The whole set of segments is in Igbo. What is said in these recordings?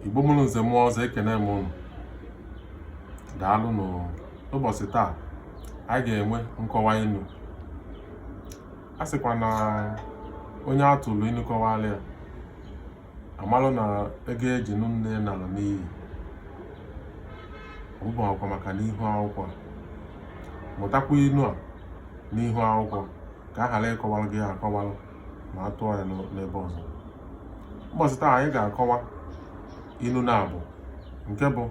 Igbo mụrụ nze mmụọ ọzọ ekene m unu. Daalụ n'ụbọchị taa anyị ga-enwe nkọwa inu. A sịkwa na onye atụrụ inu kọwalị ya amalụ na ego eji nụ nne nala n'iyi. Ọ bụ akwa maka n'ihu akwụkwọ. Mụtakwa inu a n'ihu akwụkwọ ka a ghara ịkọwalụ gị akọwalụ ma a tụọ ya n'ebe ọzọ. Ụbọchị taa anyị ga-akọwa inu na-abụ nke bụ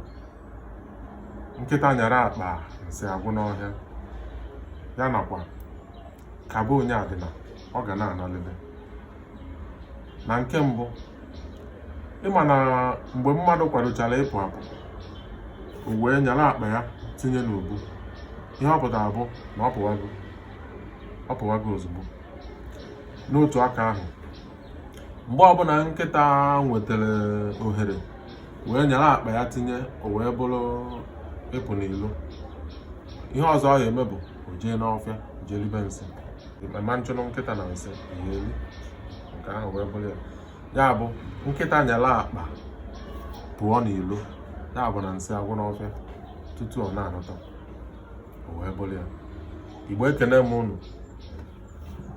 nkịta nyara akpa nsị agwụ n'ọhịa, ya nakwa kaba onye adịna ọ ga na-analele. Na nke mbụ, ịma na mgbe mmadụ kwadochara ịpụ apụ, o wee nyara akpa ya tinye n'ubu, ihe ọ pụtara bụ na ọ pụwago ozugbo. N'otu aka ahụ, mgbe ọbụla nkịta nwetara ohere wee nyere akpa ya tinye, o wee bụrụ ịpụ n'ilo, ihe ọzọ ọ ga-eme bụ o jee n'ọfịa jee libe nsị. Ma nchụnụ nkịta na nsị ihe eli nke ahụ wee bụrụ ya. Ya bụ nkịta nyere akpa pụọ n'ilo, ya bụ na nsị agwụ n'ọfịa tutu ọ na-anọta, o wee bụrụ ya. Igbo ekene m unu.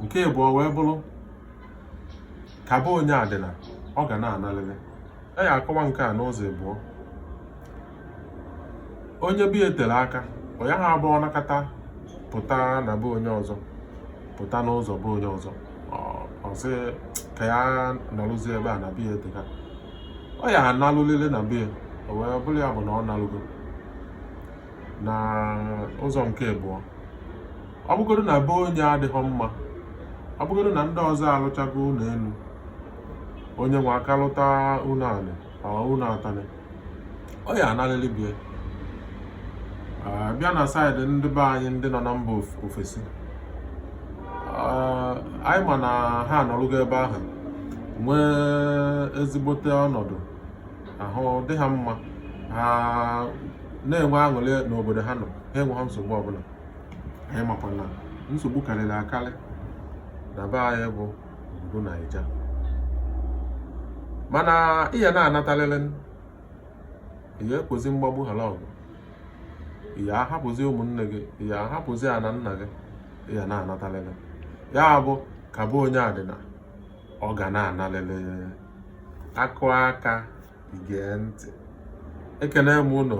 Nke abụọ wee bụrụ kaba onye adịna ọ ga na-analele. A ya akọwa nke a n'ụzọ abụọ. Onye bi etere aka, ọ ya ha abụọ nakata pụta na be onye ọzọ, pụta n'ụzọ be onye ọzọ, ọ sị ka ya nalụzi ebe a na biya eteka. Ọ ya ha nalụlele na biya, o wee bụrụ ya bụ na ọ nalụgo. Na ụzọ nke abụọ, ọ bụgodo na be onye adịghị mma, ọ bụgodo na ndị ọzọ alụchago ụlọ elu, onye nwe aka lụta ụlọ anị ụlọ atanị, ọ ya analele bie. Bịa na saịdị ndị be anyị ndị nọ na mba ofesi, anyị ma na ha anọlụgo ebe ahụ nwee ezigbote ọnọdụ, ahụ dị ha mma, ha na-enwe aṅụrị n'obodo ha nọ, ha enweghị nsogbu ọbụla. Anyị makwa na nsogbu karịrị akarị na be anyị bụ obodo Naija. Mana ihe na-anatalele, ihe ekpozi mgbagbu ghara ọgụ, ihe ahapụzi ụmụnne gị, ihe ahapụzi ana nna gị, ihe na-anatalele. Ya bụ kaba onye adịna ọ ga na-analele. Akụ aka, gee ntị. Ekene m unu.